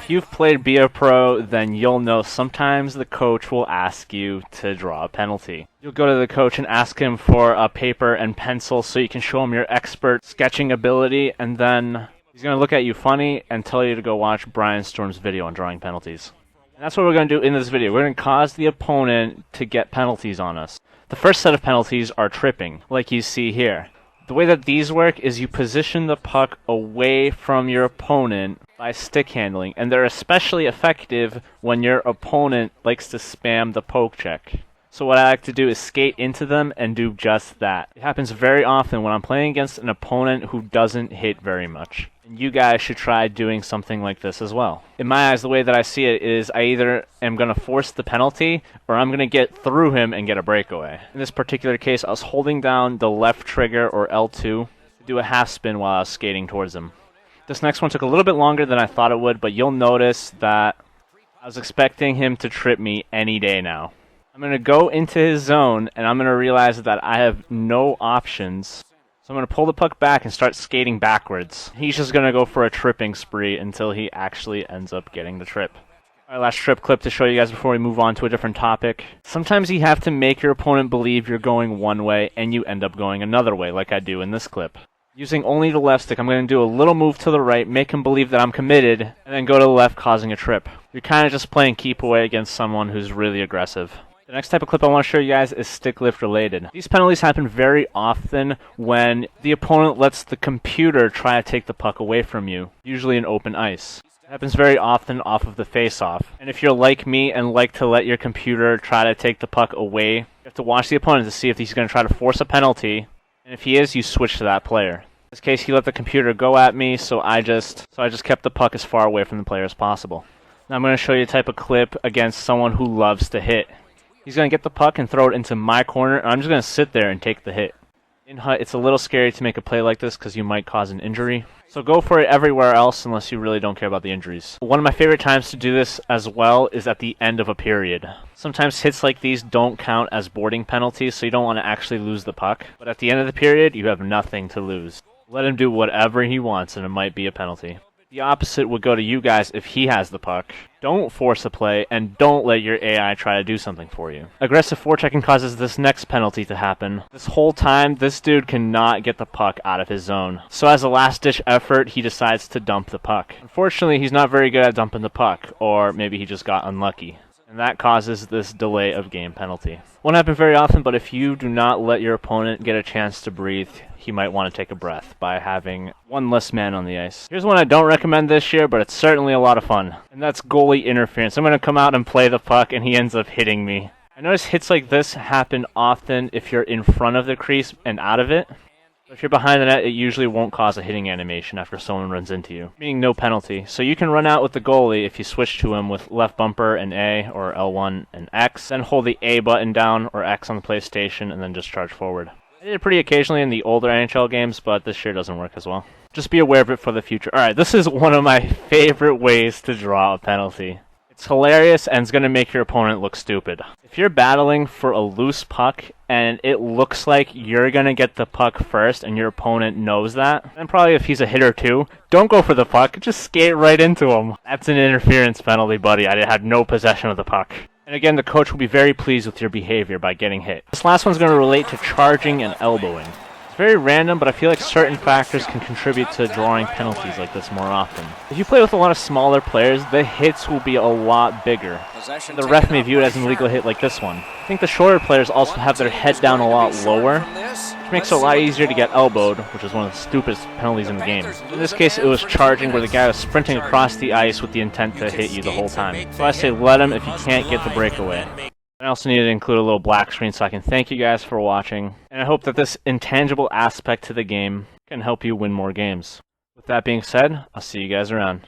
If you've played Be a Pro, then you'll know sometimes the coach will ask you to draw a penalty. You'll go to the coach and ask him for a paper and pencil so you can show him your expert sketching ability, and then he's going to look at you funny and tell you to go watch Brian Storm's video on drawing penalties. And that's what we're going to do in this video. We're going to cause the opponent to get penalties on us. The first set of penalties are tripping, like you see here. The way that these work is you position the puck away from your opponent by stick handling, and they're especially effective when your opponent likes to spam the poke check. So what I like to do is skate into them and do just that. It happens very often when I'm playing against an opponent who doesn't hit very much. And you guys should try doing something like this as well. In my eyes, the way that I see it is I either am going to force the penalty or I'm going to get through him and get a breakaway. In this particular case, I was holding down the left trigger or L2 to do a half spin while I was skating towards him. This next one took a little bit longer than I thought it would, but you'll notice that I was expecting him to trip me any day now. I'm going to go into his zone, and I'm going to realize that I have no options. So I'm going to pull the puck back and start skating backwards. He's just going to go for a tripping spree until he actually ends up getting the trip. Alright, last trip clip to show you guys before we move on to a different topic. Sometimes you have to make your opponent believe you're going one way, and you end up going another way, like I do in this clip. Using only the left stick, I'm going to do a little move to the right, make him believe that I'm committed, and then go to the left, causing a trip. You're kind of just playing keep away against someone who's really aggressive. The next type of clip I want to show you guys is stick lift related. These penalties happen very often when the opponent lets the computer try to take the puck away from you, usually in open ice. It happens very often off of the face-off. And if you're like me and like to let your computer try to take the puck away, you have to watch the opponent to see if he's going to try to force a penalty. And if he is, you switch to that player. In this case, he let the computer go at me, so I just kept the puck as far away from the player as possible. Now I'm going to show you a type of clip against someone who loves to hit. He's going to get the puck and throw it into my corner, and I'm just going to sit there and take the hit. In hut, it's a little scary to make a play like this because you might cause an injury. So go for it everywhere else unless you really don't care about the injuries. One of my favorite times to do this as well is at the end of a period. Sometimes hits like these don't count as boarding penalties, so you don't want to actually lose the puck. But at the end of the period, you have nothing to lose. Let him do whatever he wants, and it might be a penalty. The opposite would go to you guys if he has the puck. Don't force a play, and don't let your AI try to do something for you. Aggressive forechecking causes this next penalty to happen. This whole time, this dude cannot get the puck out of his zone. So as a last-ditch effort, he decides to dump the puck. Unfortunately, he's not very good at dumping the puck, or maybe he just got unlucky. And that causes this delay of game penalty. Won't happen very often, but if you do not let your opponent get a chance to breathe, he might want to take a breath by having one less man on the ice. Here's one I don't recommend this year, but it's certainly a lot of fun. And that's goalie interference. I'm going to come out and play the puck, and he ends up hitting me. I notice hits like this happen often if you're in front of the crease and out of it. If you're behind the net, it usually won't cause a hitting animation after someone runs into you, meaning no penalty. So you can run out with the goalie if you switch to him with left bumper and A, or L1 and X, then hold the A button down or X on the PlayStation, and then just charge forward. I did it pretty occasionally in the older NHL games, but this year doesn't work as well. Just be aware of it for the future. Alright, this is one of my favorite ways to draw a penalty. It's hilarious and it's going to make your opponent look stupid. If you're battling for a loose puck and it looks like you're going to get the puck first and your opponent knows that, then probably if he's a hitter too, don't go for the puck, just skate right into him. That's an interference penalty, buddy. I had no possession of the puck. And again, the coach will be very pleased with your behavior by getting hit. This last one's going to relate to charging and elbowing. It's very random, but I feel like certain factors can contribute to drawing penalties like this more often. If you play with a lot of smaller players, the hits will be a lot bigger. And the ref may view it as an illegal hit like this one. I think the shorter players also have their head down a lot lower, which makes it a lot easier to get elbowed, which is one of the stupidest penalties in the game. In this case, it was charging, where the guy was sprinting across the ice with the intent to hit you the whole time. So I say let him if you can't get the breakaway. I also needed to include a little black screen so I can thank you guys for watching, and I hope that this intangible aspect to the game can help you win more games. With that being said, I'll see you guys around.